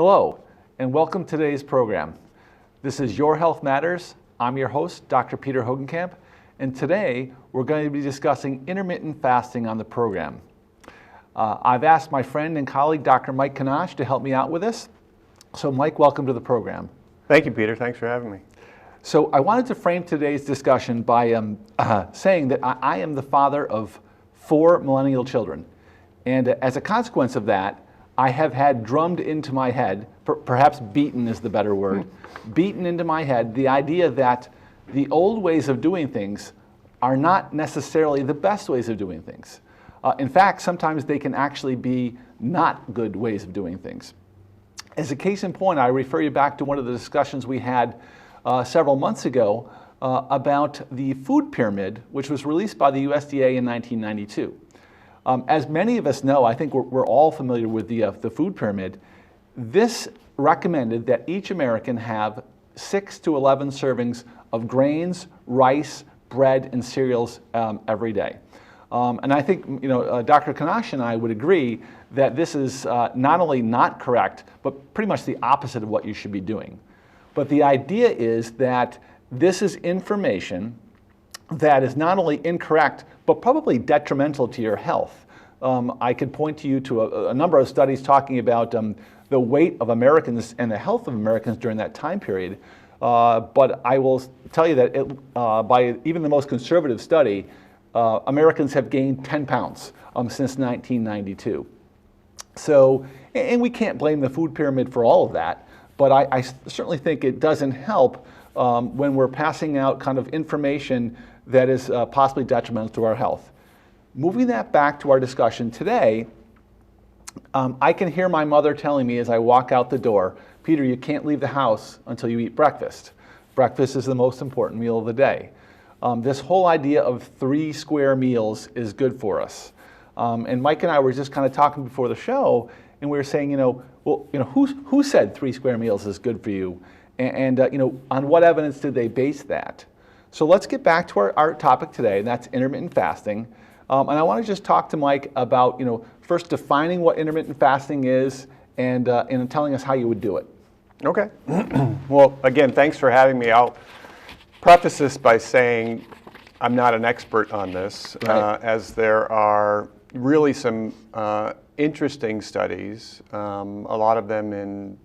Hello, and welcome to today's program. This is Your Health Matters. I'm your host, Dr. Peter Hogenkamp, and today we're going to be discussing intermittent fasting on the program. I've asked my friend and colleague, Dr. Mike Kenosh, to help me out with this. So Mike, welcome to the program. Thank you, Peter. Thanks for having me. So I wanted to frame today's discussion by saying that I am the father of 4 millennial children. And as a consequence of that, I have had drummed into my head, perhaps beaten is the better word, beaten into my head the idea that the old ways of doing things are not necessarily the best ways of doing things. In fact, sometimes they can actually be not good ways of doing things. As a case in point, I refer you back to one of the discussions we had several months ago about the food pyramid, which was released by the USDA in 1992. As many of us know, I think we're all familiar with the food pyramid. This recommended that each American have 6 to 11 servings of grains, rice, bread, and cereals every day. And I think Dr. Kenosh and I would agree that this is not only not correct, but pretty much the opposite of what you should be doing. But the idea is that this is information that is not only incorrect, but probably detrimental to your health. I could point to you to a number of studies talking about the weight of Americans and the health of Americans during that time period. But I will tell you that by even the most conservative study, Americans have gained 10 pounds since 1992. So, and we can't blame the food pyramid for all of that, but I certainly think it doesn't help when we're passing out kind of information that is possibly detrimental to our health. Moving that back to our discussion today, I can hear my mother telling me as I walk out the door, Peter, you can't leave the house until you eat breakfast. Breakfast is the most important meal of the day. This whole idea of 3 square meals is good for us. And Mike and I were just kind of talking before the show, and we were saying, who said 3 square meals is good for you? And on what evidence did they base that? So let's get back to our topic today, and that's intermittent fasting. And I want to just talk to Mike about, first defining what intermittent fasting is and telling us how you would do it. Okay. Well, again, thanks for having me. I'll preface this by saying I'm not an expert on this, Right. As there are really some interesting studies, a lot of them in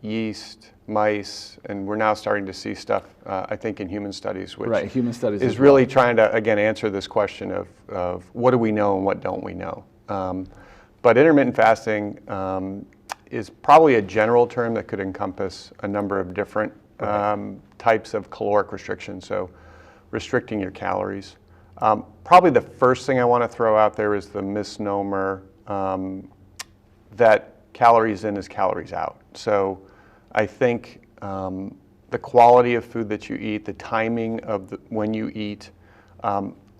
yeast, mice, and we're now starting to see stuff, I think, in human studies, which Right, human studies is as really well. trying to, again, answer this question of what do we know and what don't we know. But intermittent fasting is probably a general term that could encompass a number of different types of caloric restriction, so restricting your calories. Probably the first thing I want to throw out there is the misnomer that calories in is calories out. So I think the quality of food that you eat, the timing of when you eat,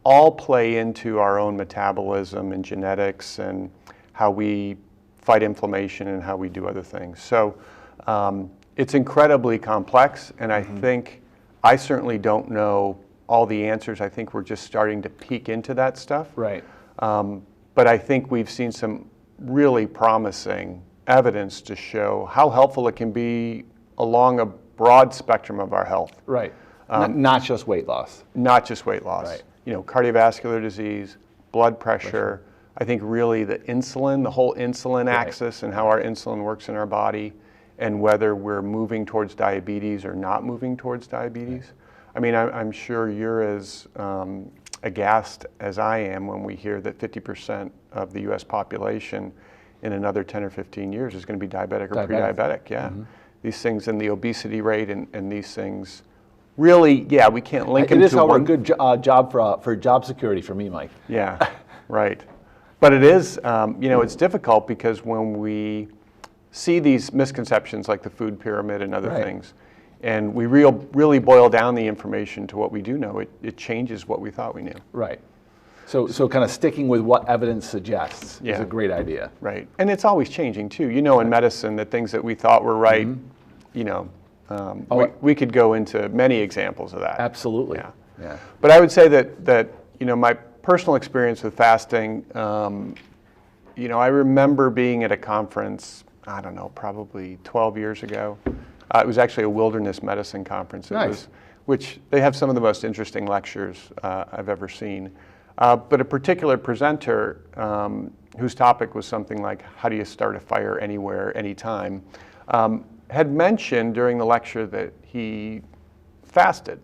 all play into our own metabolism and genetics and how we fight inflammation and how we do other things. So it's incredibly complex, and I think I certainly don't know all the answers. I think we're just starting to peek into that stuff. Right. But I think we've seen some really promising evidence to show how helpful it can be along a broad spectrum of our health. Right. Not just weight loss. Not just weight loss. Right. Cardiovascular disease, blood pressure. I think really the insulin, the whole insulin Right. axis and how our insulin works in our body, and whether we're moving towards diabetes or not moving towards diabetes. I mean, I'm sure you're as aghast as I am when we hear that 50% of the U.S. population in another 10 or 15 years is going to be diabetic or pre-diabetic. Yeah. These things and the obesity rate and these things really, we can't link them to It is, however, one. a good job for job security for me, Mike. Yeah, right. But it is, it's difficult because when we see these misconceptions like the food pyramid and other Right. things, and we really boil down the information to what we do know, it changes what we thought we knew. Right. So kind of sticking with what evidence suggests is Yeah. a great idea. Right. And it's always changing too. In medicine, the things that we thought were right, we could go into many examples of that. Absolutely. Yeah. But I would say that my personal experience with fasting, I remember being at a conference I don't know, probably 12 years ago. It was actually a wilderness medicine conference. Nice. Which they have some of the most interesting lectures I've ever seen. But a particular presenter whose topic was something like, how do you start a fire anywhere, anytime, had mentioned during the lecture that he fasted.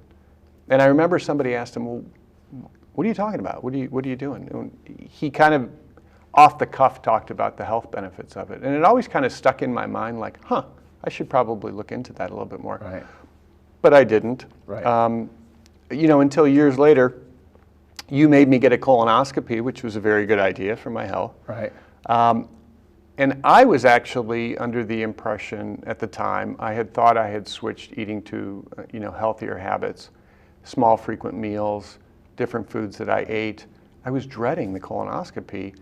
And I remember somebody asked him, well, what are you talking about? What are you doing? And he kind of off the cuff talked about the health benefits of it. And it always kind of stuck in my mind like, I should probably look into that a little bit more. Right. But I didn't. Right. Until years later, you made me get a colonoscopy, which was a very good idea for my health. Right. And I was actually under the impression at the time, I had thought I had switched eating to healthier habits, small frequent meals, different foods that I ate. I was dreading the colonoscopy,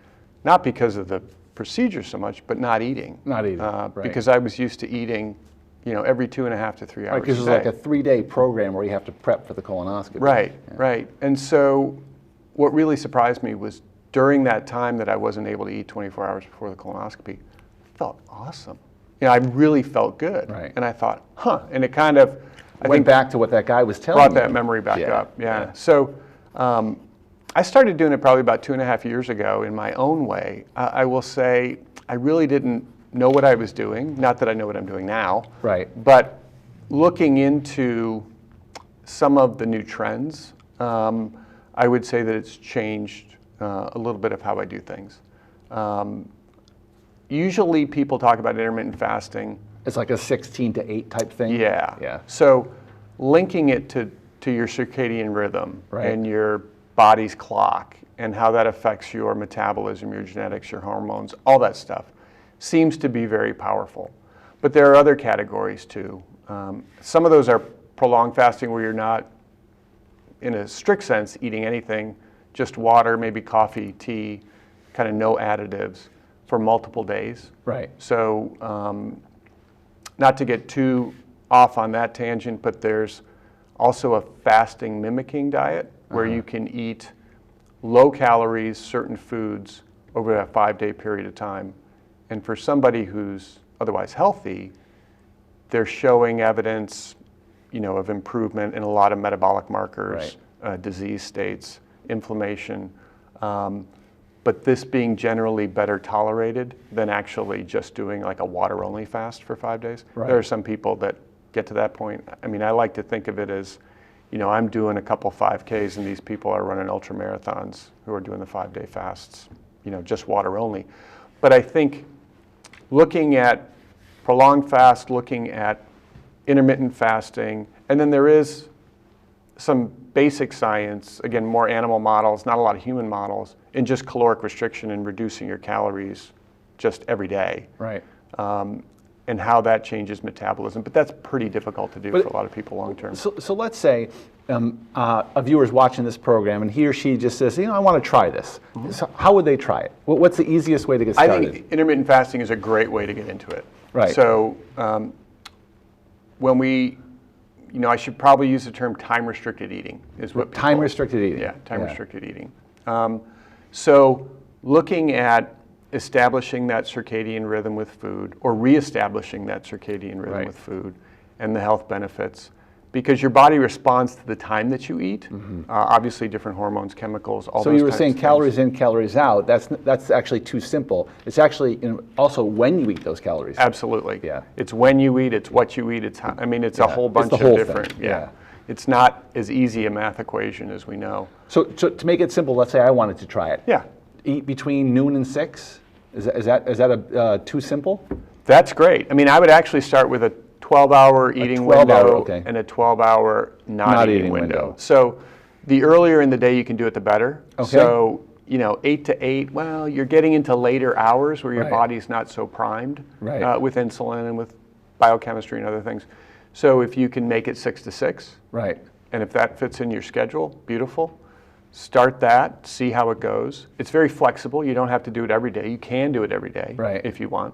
not because of the procedure so much, but not eating. Not eating, right. Because I was used to eating every 2.5 to 3 hours. Right, because it's like a 3-day program where you have to prep for the colonoscopy. Right, yeah. right. And so what really surprised me was during that time that I wasn't able to eat 24 hours before the colonoscopy, I felt awesome. I really felt good. Right. And I thought, and it kind of, I Went think, back to what that guy was telling you. brought that memory back up. Yeah. Yeah. So I started doing it probably about 2.5 years ago in my own way. I will say I really didn't know what I was doing. Not that I know what I'm doing now. Right. But looking into some of the new trends, I would say that it's changed a little bit of how I do things. Usually people talk about intermittent fasting. It's like a 16 to 8 type thing? Yeah. Yeah. So linking it to your circadian rhythm Right. and your body's clock and how that affects your metabolism, your genetics, your hormones, all that stuff seems to be very powerful. But there are other categories too. Some of those are prolonged fasting where you're not, in a strict sense, eating anything, just water, maybe coffee, tea, kind of no additives for multiple days. Right. So not to get too off on that tangent, but there's also a fasting mimicking diet where you can eat low calories, certain foods over a 5-day period of time. And for somebody who's otherwise healthy, they're showing evidence, of improvement in a lot of metabolic markers, disease states, inflammation. But this being generally better tolerated than actually just doing like a water-only fast for 5 days. Right. There are some people that get to that point. I mean, I like to think of it as, I'm doing a couple 5Ks and these people are running ultra marathons who are doing the 5-day fasts, just water only. But I think looking at prolonged fast, looking at intermittent fasting, and then there is some basic science, again, more animal models, not a lot of human models, in just caloric restriction and reducing your calories just every day. Right. And how that changes metabolism. But that's pretty difficult to do for a lot of people long term. So let's say a viewer's watching this program and he or she just says, I want to try this. Mm-hmm. So how would they try it? What's the easiest way to get started? I think intermittent fasting is a great way to get into it. Right. So when we, I should probably use the term time-restricted eating is what people, time-restricted eating. Yeah, time-restricted eating. So looking at establishing that circadian rhythm with food or reestablishing that circadian rhythm with food and the health benefits, because your body responds to the time that you eat. Mm-hmm. Obviously different hormones, chemicals, all so those you were types saying of calories things. in, calories out. That's actually too simple. It's actually also when you eat those calories. Absolutely. Yeah. It's when you eat, it's what you eat, it's how, it's a whole bunch of different, yeah. It's not as easy a math equation as we know. So to make it simple, let's say I wanted to try it. Yeah. Eat between noon and 6? Is that too simple? That's great. I would actually start with a 12-hour eating window and a 12-hour not eating window. So the earlier in the day you can do it, the better. Okay. So 8 to 8, well, you're getting into later hours where your body's not so primed with insulin and with biochemistry and other things. So if you can make it 6 to 6, right, and if that fits in your schedule, beautiful. Start that, see how it goes. It's very flexible. You don't have to do it every day. You can do it every day if you want.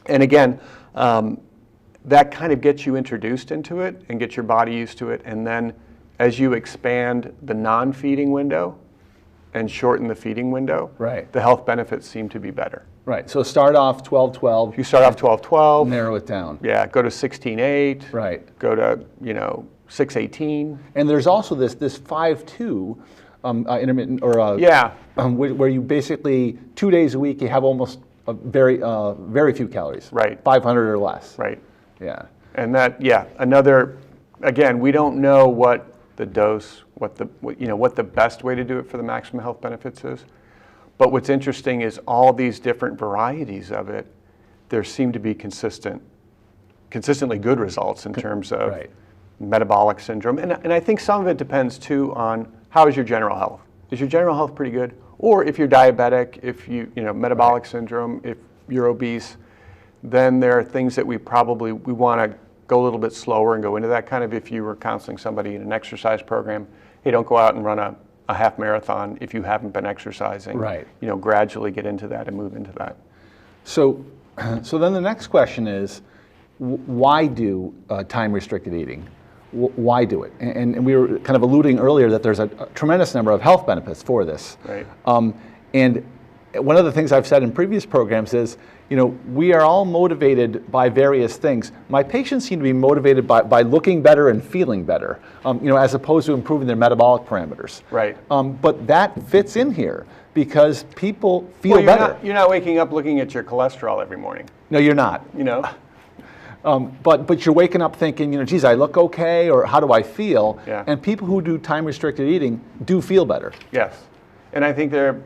And again, that kind of gets you introduced into it and gets your body used to it. And then as you expand the non-feeding window, and shorten the feeding window, Right. the health benefits seem to be better. Right. So start off 12-12. If you start off 12-12, Narrow it down. yeah, go to 16-8, Right. go to 6-18. And there's also this 5-2 intermittent or Yeah, where you basically 2 days a week you have almost very few calories. Right. 500 or less. right. Yeah. And that, again, we don't know what the dose, what the best way to do it for the maximum health benefits is. But what's interesting is all these different varieties of it, there seem to be consistently good results in terms of Right. metabolic syndrome. And I think some of it depends too on how is your general health. Is your general health pretty good? Or if you're diabetic, if metabolic syndrome, if you're obese, then there are things that we want to go a little bit slower and go into that. Kind of if you were counseling somebody in an exercise program, hey, don't go out and run a half marathon if you haven't been exercising. Right. Gradually get into that and move into that. So then the next question is, why do time-restricted eating? Why do it? And we were kind of alluding earlier that there's a tremendous number of health benefits for this. Right. And one of the things I've said in previous programs is, we are all motivated by various things. My patients seem to be motivated by looking better and feeling better, as opposed to improving their metabolic parameters. Right. But that fits in here because people feel Well, better. You're not waking up looking at your cholesterol every morning. No, you're not. But you're waking up thinking, geez, I look okay, or how do I feel? Yeah. And people who do time-restricted eating do feel better. Yes. And I think they're,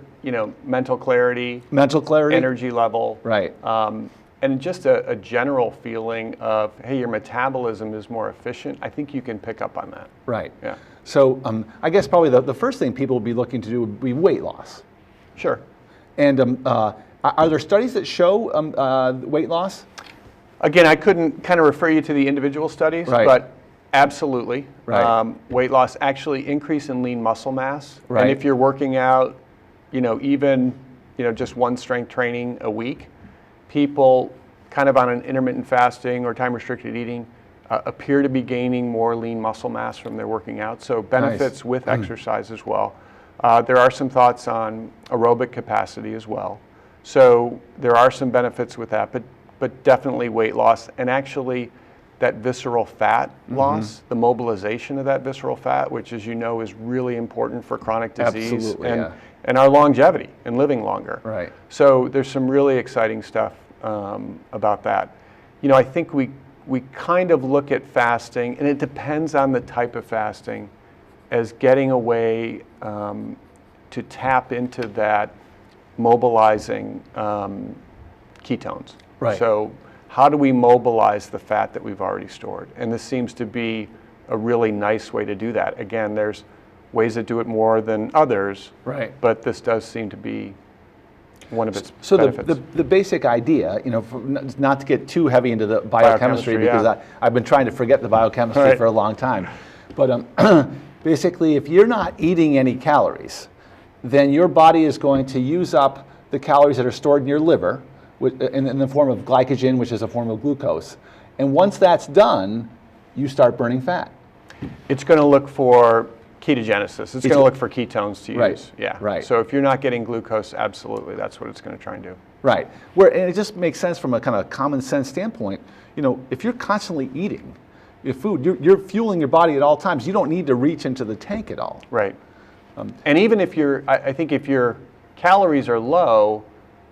mental clarity, energy level. Right. And just a general feeling of, hey, your metabolism is more efficient. I think you can pick up on that. Right. Yeah. So I guess probably the first thing people would be looking to do would be weight loss. Sure. And are there studies that show weight loss? Again, I couldn't kind of refer you to the individual studies, Right. but absolutely. Right. Weight loss, actually increase in lean muscle mass. Right. And if you're working out, even, just one strength training a week, people kind of on an intermittent fasting or time-restricted eating appear to be gaining more lean muscle mass from their working out. So benefits with exercise as well. There are some thoughts on aerobic capacity as well. So there are some benefits with that, but definitely weight loss, and actually that visceral fat loss, the mobilization of that visceral fat, which as you know is really important for chronic disease. Absolutely, and our longevity and living longer. Right. So there's some really exciting stuff about that. I think we kind of look at fasting, and it depends on the type of fasting, as getting a way to tap into that mobilizing ketones. Right. So how do we mobilize the fat that we've already stored? And this seems to be a really nice way to do that. Again, there's ways that do it more than others, Right. but this does seem to be one of its So benefits. the basic idea, not to get too heavy into the biochemistry, because yeah. I've been trying to forget the biochemistry Right. for a long time. But basically, if you're not eating any calories, then your body is going to use up the calories that are stored in your liver in the form of glycogen, which is a form of glucose. And once that's done, you start burning fat. It's going to look for ketogenesis. It's going to look for ketones to use. Right, Yeah. right. So if you're not getting glucose, absolutely, that's what it's going to try and do. Right. And it just makes sense from a kind of common sense standpoint. If you're constantly eating your food, you're fueling your body at all times. You don't need to reach into the tank at all. Right. And even if I think if your calories are low,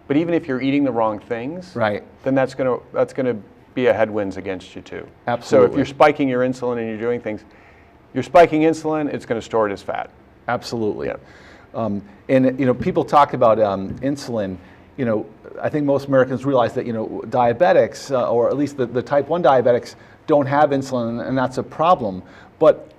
but even if you're eating the wrong things, Right. then that's going to be a headwinds against you too. Absolutely. So if you're spiking your insulin and you're doing things, you're spiking insulin, it's going to store it as fat. Absolutely. Yeah. And people talk about insulin. I think most Americans realize that diabetics, or at least the type 1 diabetics, don't have insulin, and that's a problem. But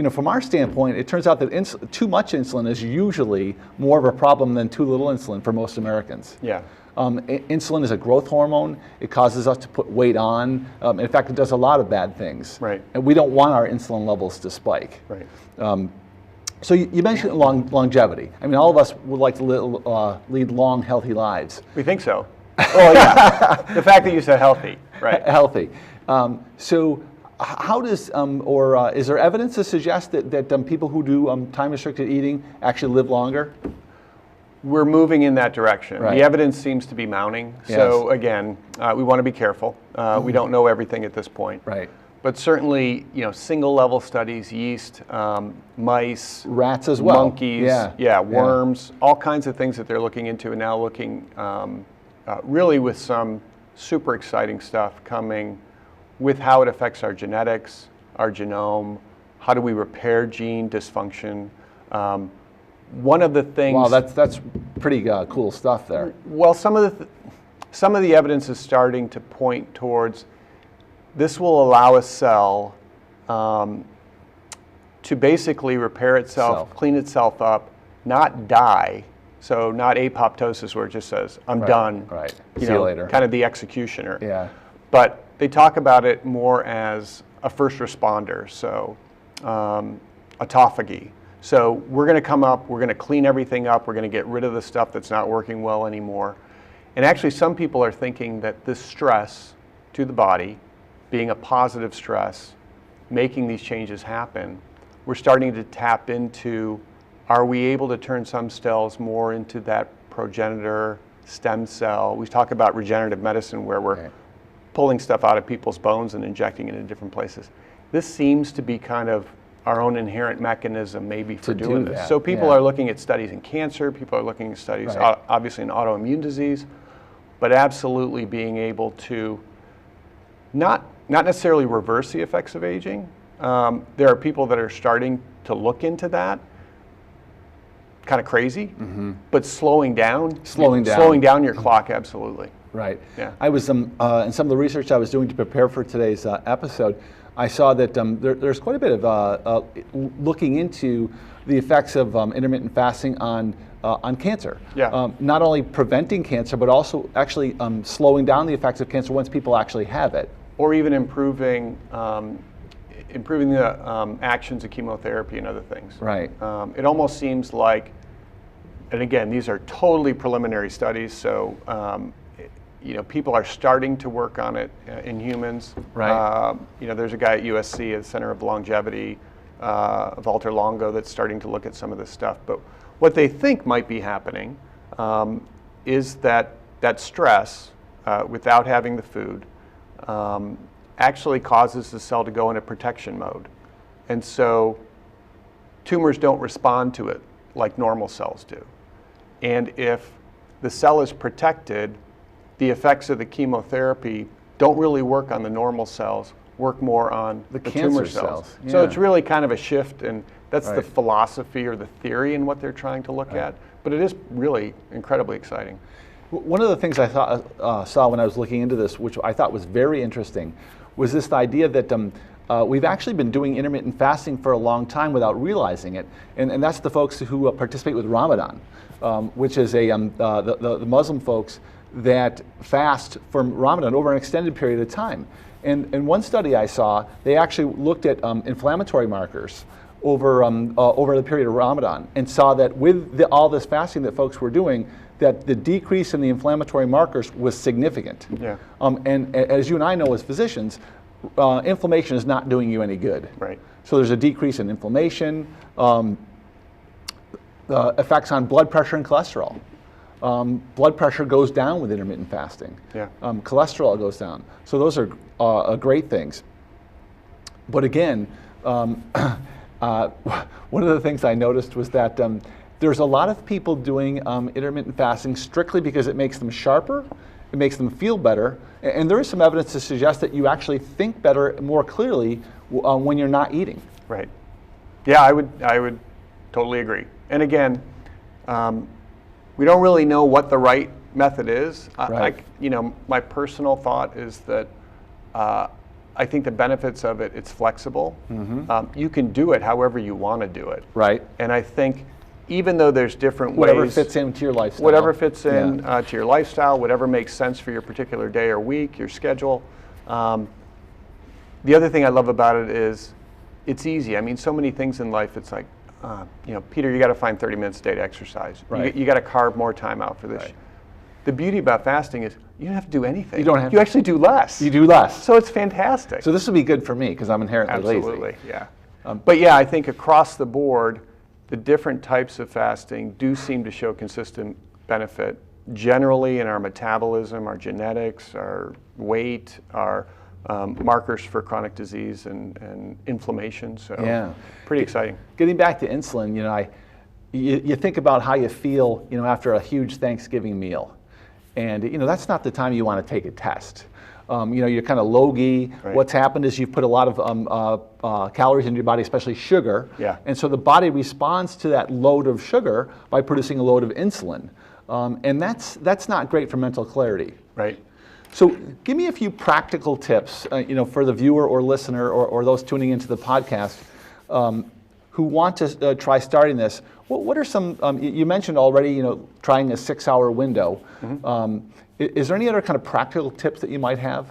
from our standpoint, it turns out that too much insulin is usually more of a problem than too little insulin for most Americans. Yeah. Insulin is a growth hormone. It causes us to put weight on. In fact, it does a lot of bad things. Right. And we don't want our insulin levels to spike. Right. So you mentioned longevity. I mean, all of us would like to lead long, healthy lives. We think so. Well, yeah. The fact that you said healthy, right? Healthy. So how does, is there evidence to suggest that people who do time-restricted eating actually live longer? We're moving in that direction. Right. The evidence seems to be mounting. So again, we want to be careful. We don't know everything at this point. Right. But certainly, single-level studies, yeast, mice, rats as well, monkeys, worms, all kinds of things that they're looking into, and now looking really with some super exciting stuff coming with how it affects our genetics, our genome, how do we repair gene dysfunction. One of the things. Wow, that's pretty cool stuff there. Well, some of the evidence is starting to point towards this will allow a cell to basically repair itself, clean itself up, not die. So not apoptosis where it just says, I'm done. Right. See you later. Kind of the executioner. Yeah. But they talk about it more as a first responder, so autophagy. So we're going to come up, we're going to clean everything up, we're going to get rid of the stuff that's not working well anymore. And actually some people are thinking that this stress to the body, being a positive stress, making these changes happen, we're starting to tap into, are we able to turn some cells more into that progenitor stem cell? We talk about regenerative medicine where we're pulling stuff out of people's bones and injecting it in different places. This seems to be kind of our own inherent mechanism maybe for doing this. So people are looking at studies in cancer, people are looking at studies obviously in autoimmune disease, but absolutely being able to not necessarily reverse the effects of aging. There are people that are starting to look into that, kind of crazy, but slowing down your clock, absolutely. Right. Yeah. I was in some of the research I was doing to prepare for today's episode, I saw that there's quite a bit of looking into the effects of intermittent fasting on cancer. Yeah. Not only preventing cancer, but also actually slowing down the effects of cancer once people actually have it. Or even improving the actions of chemotherapy and other things. Right. It almost seems like, and again, these are totally preliminary studies, so people are starting to work on it in humans. Right. There's a guy at USC at the Center of Longevity, Walter Longo, that's starting to look at some of this stuff. But what they think might be happening is that stress, without having the food, actually causes the cell to go into protection mode. And so tumors don't respond to it like normal cells do. And if the cell is protected, the effects of the chemotherapy don't really work on the normal cells, work more on the tumor cells. Yeah. So it's really kind of a shift, and that's the philosophy or the theory in what they're trying to look at. But it is really incredibly exciting. One of the things I saw when I was looking into this, which I thought was very interesting, was this idea that we've actually been doing intermittent fasting for a long time without realizing it, and that's the folks who participate with Ramadan, which is the Muslim folks that fast from Ramadan over an extended period of time. And in one study I saw, they actually looked at inflammatory markers over the period of Ramadan, and saw that with all this fasting that folks were doing, that the decrease in the inflammatory markers was significant. Yeah. And as you and I know as physicians, inflammation is not doing you any good. Right. So there's a decrease in inflammation, effects on blood pressure and cholesterol. Blood pressure goes down with intermittent fasting. Yeah. Cholesterol goes down. So those are great things. But again, one of the things I noticed was that there's a lot of people doing intermittent fasting strictly because it makes them sharper, it makes them feel better, and there is some evidence to suggest that you actually think better, more clearly when you're not eating. Right. Yeah, I would totally agree. And again, we don't really know what the right method is. Right. My personal thought is that I think the benefits of it, it's flexible. Mm-hmm. You can do it however you want to do it. Right. And I think even though there's different whatever ways. Fits into your lifestyle. Whatever fits in to your lifestyle, whatever makes sense for your particular day or week, your schedule. The other thing I love about it is it's easy. I mean, so many things in life, it's like, Peter, you got to find 30 minutes a day to exercise. Right. You got to carve more time out for this. Right. the beauty about fasting is you don't have to do anything. You don't have You to. actually do less. You do less. So it's fantastic. So this would be good for me because I'm inherently lazy. Absolutely, yeah. But yeah, I think across the board, the different types of fasting do seem to show consistent benefit generally in our metabolism, our genetics, our weight, our markers for chronic disease and inflammation. So Yeah. pretty exciting. Getting back to insulin, you think about how you feel, after a huge Thanksgiving meal, and that's not the time you want to take a test. You're kind of logy. Right. What's happened is you've put a lot of calories into your body, especially sugar. Yeah. And so the body responds to that load of sugar by producing a load of insulin, and that's not great for mental clarity. Right. So give me a few practical tips, for the viewer or listener or those tuning into the podcast who want to try starting this. What are some, you mentioned already, trying a 6-hour window. Mm-hmm. Is there any other kind of practical tips that you might have?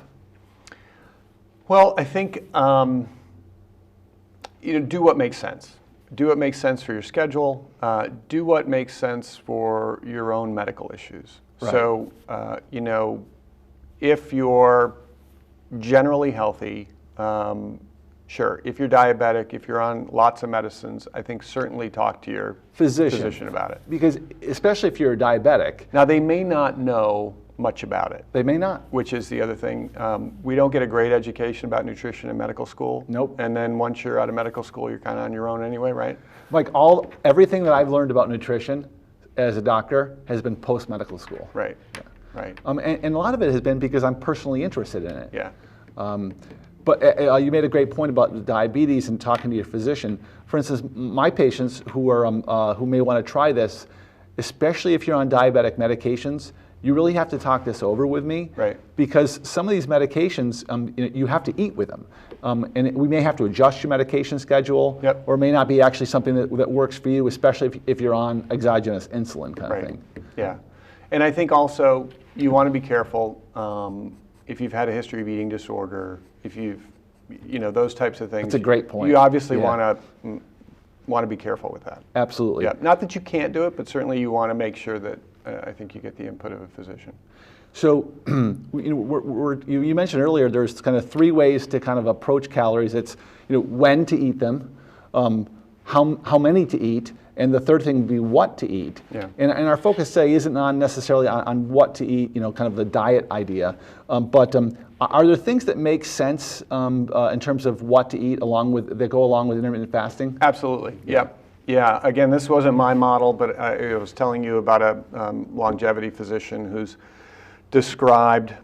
Well, I think, do what makes sense. Do what makes sense for your schedule. Do what makes sense for your own medical issues. Right. So, if you're generally healthy, sure. If you're diabetic, if you're on lots of medicines, I think certainly talk to your physician about it. Because especially if you're a diabetic. Now, they may not know much about it. They may not. Which is the other thing. We don't get a great education about nutrition in medical school. Nope. And then once you're out of medical school, you're kind of on your own anyway, right? Like everything that I've learned about nutrition as a doctor has been post-medical school. Right. Yeah. Right. And a lot of it has been because I'm personally interested in it. Yeah. But you made a great point about diabetes and talking to your physician. For instance, my patients who may want to try this, especially if you're on diabetic medications, you really have to talk this over with me. Right. Because some of these medications, you have to eat with them. And we may have to adjust your medication schedule, Yep. or it may not be actually something that works for you, especially if you're on exogenous insulin kind of thing. Yeah. And I think also you want to be careful if you've had a history of eating disorder, if you've, those types of things. That's a great point. You obviously Yeah. want to be careful with that. Absolutely. Yeah. Not that you can't do it, but certainly you want to make sure that I think you get the input of a physician. So, you mentioned earlier there's kind of 3 ways to kind of approach calories. It's when to eat them, how many to eat, and the third thing would be what to eat. Yeah. And our focus today isn't on necessarily on what to eat, kind of the diet idea, but are there things that make sense in terms of what to eat that go along with intermittent fasting? Absolutely. Yeah. Yeah. Again, this wasn't my model, but I was telling you about a longevity physician who's described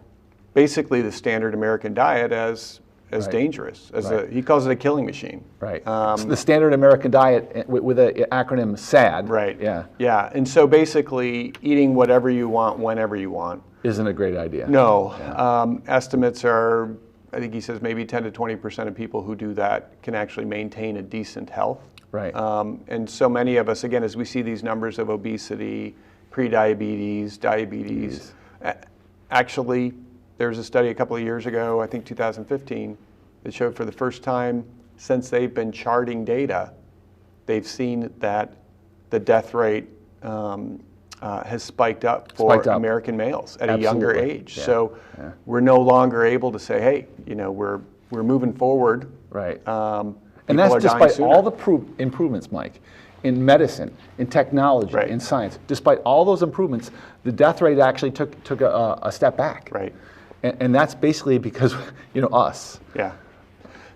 basically the standard American diet as Right. dangerous. Right. He calls it a killing machine. Right. The standard American diet with the acronym SAD. Right. Yeah. Yeah. And so basically eating whatever you want, whenever you want. Isn't a great idea. No. Yeah. Estimates are, I think he says maybe 10 to 20% of people who do that can actually maintain a decent health. Right. And so many of us, again, as we see these numbers of obesity, prediabetes, diabetes, actually, there was a study a couple of years ago, I think 2015, that showed for the first time since they've been charting data, they've seen that the death rate has spiked up for American males at a younger age. Yeah. So we're no longer able to say, hey, we're moving forward. Right. People And that's are dying despite sooner. all the improvements, Mike, in medicine, in technology, Right. in science. Despite all those improvements, the death rate actually took a step back. Right. And that's basically because, us. Yeah.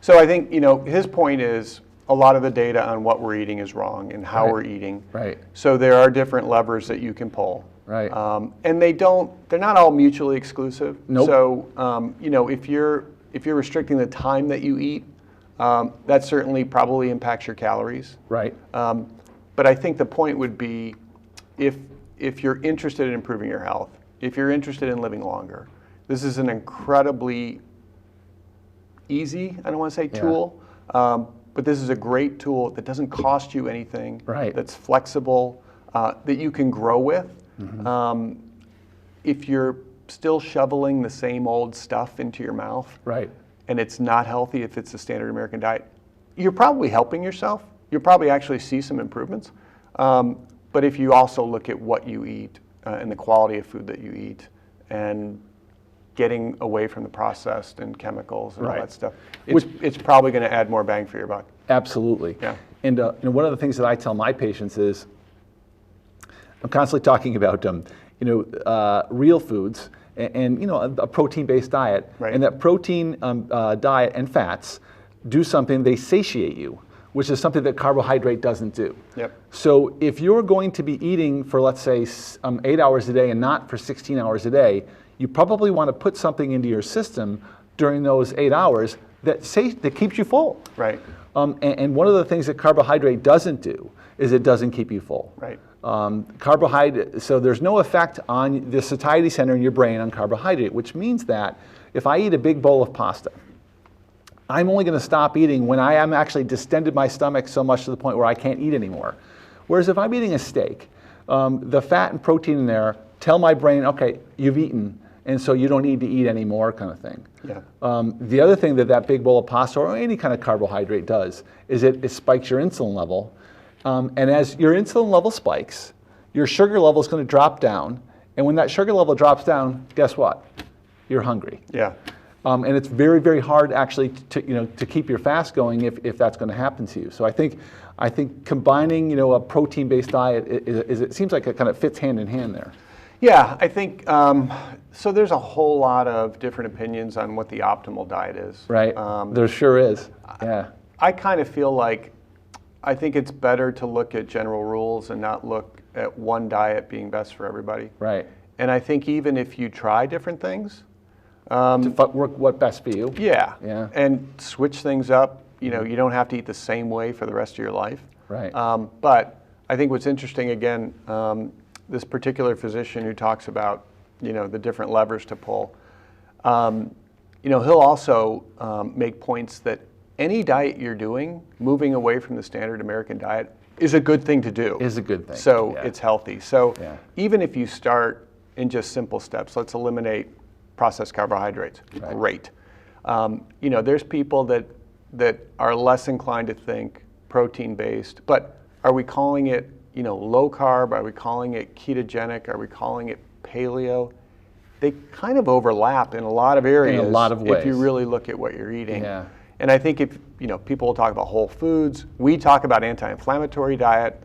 So I think, his point is a lot of the data on what we're eating is wrong and how Right. we're eating. Right. So there are different levers that you can pull. Right. And they're not all mutually exclusive. Nope. So, if you're restricting the time that you eat, that certainly probably impacts your calories. Right. But I think the point would be if you're interested in improving your health, if you're interested in living longer, this is an incredibly easy, I don't want to say tool, but this is a great tool that doesn't cost you anything, Right. that's flexible, that you can grow with. Mm-hmm. If you're still shoveling the same old stuff into your mouth, Right. and it's not healthy if it's the standard American diet, you're probably helping yourself. You'll probably actually see some improvements. But if you also look at what you eat, and the quality of food that you eat, and getting away from the processed and chemicals and all that stuff. It's probably going to add more bang for your buck. Absolutely. Yeah. And one of the things that I tell my patients is, I'm constantly talking about real foods and a protein-based diet, Right. and that protein diet and fats do something, they satiate you, which is something that carbohydrate doesn't do. Yep. So if you're going to be eating for, let's say, 8 hours a day and not for 16 hours a day, you probably want to put something into your system during those 8 hours that keeps you full. Right. And one of the things that carbohydrate doesn't do is it doesn't keep you full. Right. Carbohydrate, so there's no effect on the satiety center in your brain on carbohydrate, which means that if I eat a big bowl of pasta, I'm only going to stop eating when I am actually distended my stomach so much to the point where I can't eat anymore. Whereas if I'm eating a steak, the fat and protein in there tell my brain, okay, you've eaten, and so you don't need to eat anymore, kind of thing. Yeah. The other thing that big bowl of pasta or any kind of carbohydrate does is it spikes your insulin level. And as your insulin level spikes, your sugar level is going to drop down. And when that sugar level drops down, guess what? You're hungry. Yeah. And it's very, very hard actually to keep your fast going if that's going to happen to you. So I think combining a protein-based diet it seems like it kind of fits hand in hand there. Yeah, I think so. There's a whole lot of different opinions on what the optimal diet is. Right. There sure is. Yeah. I kind of feel like I think it's better to look at general rules and not look at one diet being best for everybody. Right. And I think even if you try different things, to work what best for you. Yeah. Yeah. And switch things up. You don't have to eat the same way for the rest of your life. Right. But I think what's interesting again, this particular physician who talks about the different levers to pull, he'll also make points that any diet you're doing, moving away from the standard American diet, is a good thing to do. Is a good thing. So it's healthy. So Yeah. even if you start in just simple steps, let's eliminate processed carbohydrates. Right. Great. There's people that are less inclined to think protein-based, but are we calling it low carb? Are we calling it ketogenic? Are we calling it paleo? They kind of overlap in a lot of areas. In a lot of ways. If you really look at what you're eating. Yeah. And I think if people will talk about whole foods, we talk about anti-inflammatory diet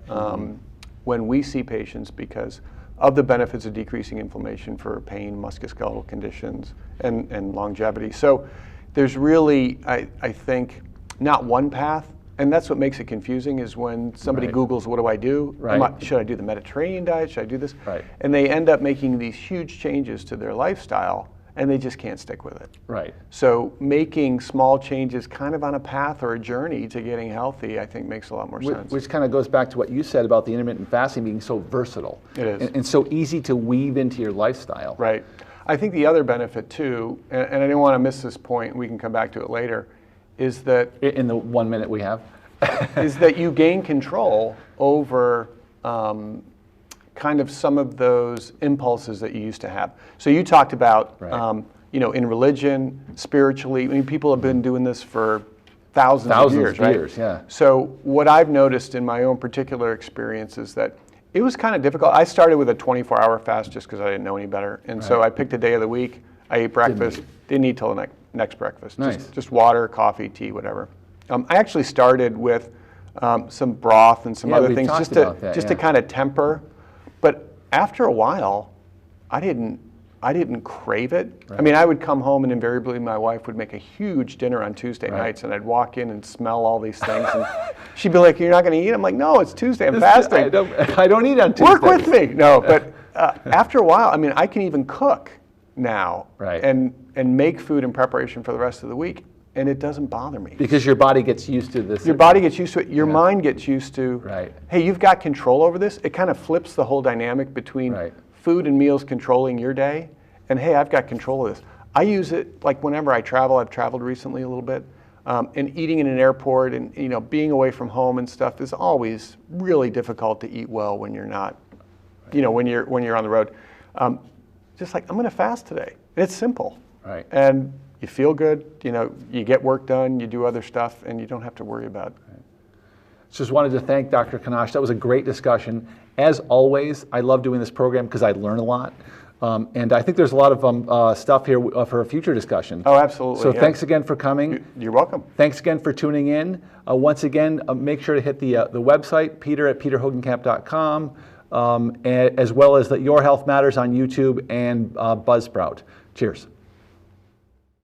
when we see patients because of the benefits of decreasing inflammation for pain, musculoskeletal conditions, and longevity. So there's really, I think, not one path. And that's what makes it confusing is when somebody Right. Googles, what do I do? Right. Should I do the Mediterranean diet? Should I do this? Right. And they end up making these huge changes to their lifestyle, and they just can't stick with it. Right. So making small changes kind of on a path or a journey to getting healthy, I think makes a lot more sense. Which kind of goes back to what you said about the intermittent fasting being so versatile. It is. And so easy to weave into your lifestyle. Right. I think the other benefit too, and I didn't want to miss this point, we can come back to it later, is that In the 1 minute we have. is that you gain control over kind of some of those impulses that you used to have. So you talked about, Right. in religion, spiritually. I mean, people have been doing this for thousands of years, right? Yeah. So what I've noticed in my own particular experience is that it was kind of difficult. I started with a 24-hour fast just because I didn't know any better. And so Right. I picked a day of the week. I ate breakfast. Didn't eat till the next breakfast. Nice. Just water, coffee, tea, whatever. I actually started with some broth and some Yeah, other we've things talked just to about that, yeah. kind of temper. But after a while, I didn't crave it. Right. I mean, I would come home and invariably my wife would make a huge dinner on Tuesday Right. nights, and I'd walk in and smell all these things, and she'd be like, "You're not going to eat?" I'm like, "No, it's Tuesday. I'm fasting. I don't eat on Tuesdays. Work with me." No, but after a while, I mean, I can even cook now, Right. and make food in preparation for the rest of the week, and it doesn't bother me. Because your body gets used to this. Your body gets used to it. Your Yeah. mind gets used to, Right. hey, you've got control over this. It kind of flips the whole dynamic between Right. food and meals controlling your day, and hey, I've got control of this. I use it like whenever I travel. I've traveled recently a little bit, and eating in an airport and being away from home and stuff is always really difficult to eat well when you're not, when you're on the road. Just like I'm going to fast today. And it's simple. Right. And you feel good. You get work done. You do other stuff, and you don't have to worry about. Just wanted to thank Dr. Kenosh. That was a great discussion. As always, I love doing this program because I learn a lot. And I think there's a lot of stuff here for a future discussion. Oh, absolutely. So thanks again for coming. You're welcome. Thanks again for tuning in. Once again, make sure to hit the website, peter@peterhogenkamp.com, as well as Your Health Matters on YouTube and Buzzsprout. Cheers.